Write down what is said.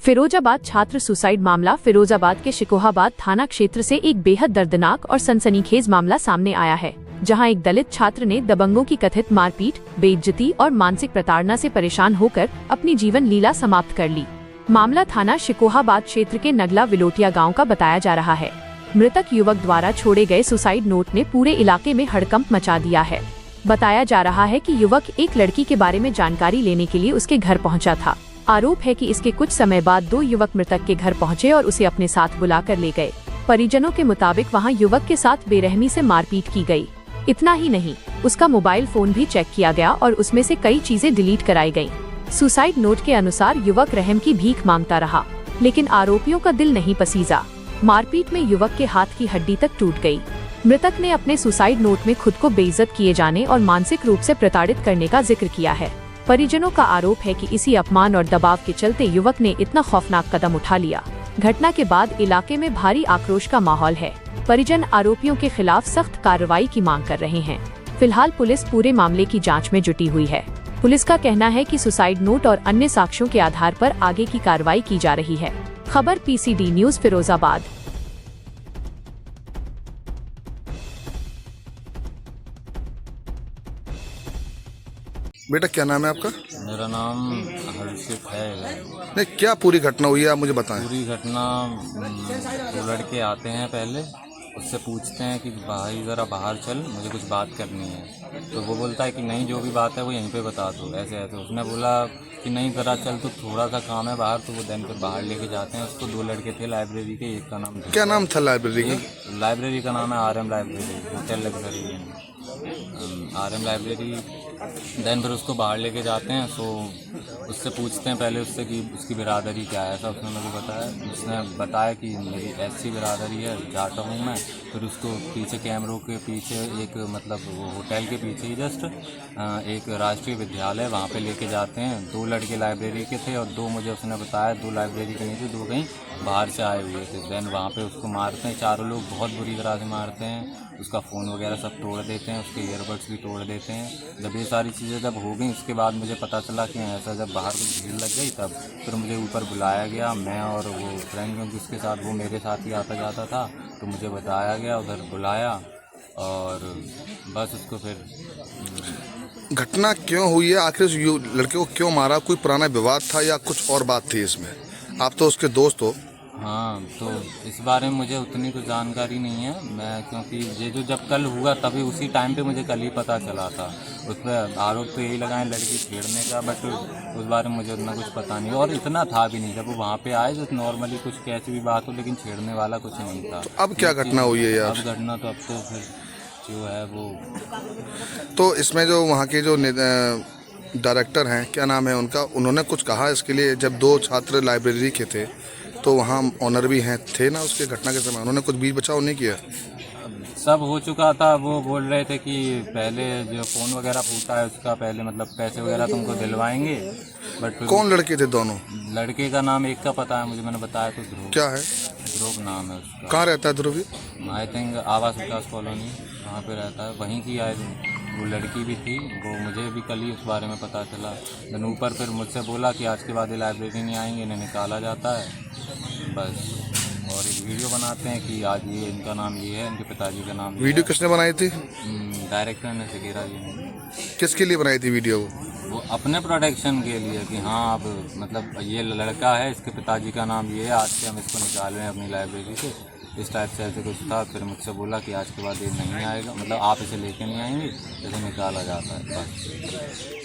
फिरोजाबाद छात्र सुसाइड मामला। फिरोजाबाद के शिकोहाबाद थाना क्षेत्र से एक बेहद दर्दनाक और सनसनीखेज मामला सामने आया है, जहां एक दलित छात्र ने दबंगों की कथित मारपीट, बेइज्जती और मानसिक प्रताड़ना से परेशान होकर अपनी जीवन लीला समाप्त कर ली। मामला थाना शिकोहाबाद क्षेत्र के नगला विलोटिया गाँव का बताया जा रहा है। मृतक युवक द्वारा छोड़े गए सुसाइड नोट ने पूरे इलाके में हड़कंप मचा दिया है। बताया जा रहा है कि युवक एक लड़की के बारे में जानकारी लेने के लिए उसके घर पहुंचा था। आरोप है कि इसके कुछ समय बाद दो युवक मृतक के घर पहुंचे और उसे अपने साथ बुलाकर ले गए। परिजनों के मुताबिक वहां युवक के साथ बेरहमी से मारपीट की गई। इतना ही नहीं, उसका मोबाइल फोन भी चेक किया गया और उसमें से कई चीजें डिलीट कराई गयी। सुसाइड नोट के अनुसार युवक रहम की भीख मांगता रहा, लेकिन आरोपियों का दिल नहीं पसीजा। मारपीट में युवक के हाथ की हड्डी तक टूट गई। मृतक ने अपने सुसाइड नोट में खुद को बेइज्जत किए जाने और मानसिक रूप से प्रताड़ित करने का जिक्र किया है। परिजनों का आरोप है कि इसी अपमान और दबाव के चलते युवक ने इतना खौफनाक कदम उठा लिया। घटना के बाद इलाके में भारी आक्रोश का माहौल है। परिजन आरोपियों के खिलाफ सख्त कार्रवाई की मांग कर रहे हैं। फिलहाल पुलिस पूरे मामले की जांच में जुटी हुई है। पुलिस का कहना है कि सुसाइड नोट और अन्य साक्ष्यों के आधार पर आगे की कार्रवाई की जा रही है। खबर PCD न्यूज़ फिरोजाबाद। बेटा क्या नाम है आपका? मेरा नाम हर्षित है। नहीं, क्या पूरी घटना हुई है आप मुझे बताएं। पूरी घटना, दो लड़के आते हैं, पहले उससे पूछते हैं कि भाई ज़रा बाहर चल, मुझे कुछ बात करनी है। तो वो बोलता है कि नहीं, जो भी बात है वो यहीं पे बता दो, ऐसे ऐसे। उसने बोला कि नहीं ज़रा चल, तो थोड़ा सा काम है बाहर। तो वो दिन फिर बाहर लेके जाते हैं उसको। दो लड़के थे लाइब्रेरी के, एक का नाम क्या नाम था लाइब्रेरी का? लाइब्रेरी का नाम है RM library, hotel luxury RM library. Then फिर उसको बाहर लेके जाते हैं। सो उससे पूछते हैं पहले उससे कि उसकी बिरादरी क्या है। ऐसा उसने मुझे बताया। उसने बताया कि मेरी SC बिरादरी है, जाटा हूँ मैं। फिर उसको पीछे कैमरों के पीछे एक, मतलब वो होटल के पीछे ही जस्ट एक राष्ट्रीय विद्यालय, वहाँ पे लेके जाते हैं। दो लड़के लाइब्रेरी के थे और दो, मुझे उसने बताया, दो लाइब्रेरी के नहीं थे, दो कहीं बाहर से आए हुए थे। देन वहाँ पे उसको मारते हैं, चारों लोग बहुत बुरी तरह से मारते हैं। उसका फ़ोन वगैरह सब तोड़ देते हैं, उसके ईयरबड्स भी तोड़ देते हैं। जब ये सारी चीज़ें जब हो गई, उसके बाद मुझे पता चला कि ऐसा, जब बाहर कुछ भीड़ लग गई तब फिर मुझे ऊपर बुलाया गया। मैं और वो फ्रेंड, क्योंकि उसके साथ, वो मेरे साथ ही आता जाता था, तो मुझे बताया गया, उधर बुलाया और बस उसको फिर। घटना क्यों हुई है? आखिर उस लड़के को क्यों मारा? कोई पुराना विवाद था या कुछ और बात थी इसमें? आप तो उसके दोस्त हो। हाँ, तो इस बारे में मुझे उतनी कुछ जानकारी नहीं है। मैं, क्योंकि ये जो जब कल हुआ तभी उसी टाइम पे मुझे कल ही पता चला था। उस पर आरोप तो यही लगाएं लड़की छेड़ने का, बट उस बारे में मुझे उतना कुछ पता नहीं और इतना था भी नहीं। जब वो वहाँ पे आए तो नॉर्मली कुछ कैसी भी बात हो, लेकिन छेड़ने वाला कुछ नहीं था। तो अब क्या घटना हुई है यार? अब घटना तो अब तो फिर जो है वो, तो इसमें जो वहाँ के जो डायरेक्टर हैं, क्या नाम है उनका, उन्होंने कुछ कहा इसके लिए? जब दो छात्र लाइब्रेरी के थे तो वहाँ ऑनर भी हैं, थे ना उसके घटना के समय, उन्होंने कुछ बीच बचाव नहीं किया? सब हो चुका था। वो बोल रहे थे कि पहले जो फ़ोन वगैरह फूटा है उसका पहले, मतलब पैसे वगैरह तुमको दिलवाएंगे। बट कौन लड़के थे दोनों? लड़के का नाम एक का पता है मुझे, मैंने बताया तो ध्रुव। क्या है? ध्रुव नाम है उसका। कहाँ रहता है ध्रुव? आई थिंक आवास विकास कॉलोनी, वहाँ पे रहता है, वहीं की आए। वो लड़की भी थी, वो मुझे भी कल ही उस बारे में पता चला। दिन ऊपर फिर मुझसे बोला कि आज के बाद ये लाइब्रेरी नहीं आएंगे, इन्हें निकाला जाता है बस। और एक वीडियो बनाते हैं कि आज ये इनका नाम ये है, इनके पिताजी का नाम। वीडियो किसने बनाई थी? डायरेक्टर ने, सिकेरा जी ने। किसके लिए बनाई थी वीडियो? वो अपने प्रोटेक्शन के लिए कि हाँ, अब मतलब ये लड़का है, इसके पिताजी का नाम ये है, आज से हम इसको निकाल रहे हैं अपनी लाइब्रेरी से, इस टाइप से ऐसे कुछ था। फिर मुझसे बोला कि आज के बाद ये नहीं आएगा, मतलब आप इसे लेके नहीं आएंगे, इसे निकाला जाता है बस।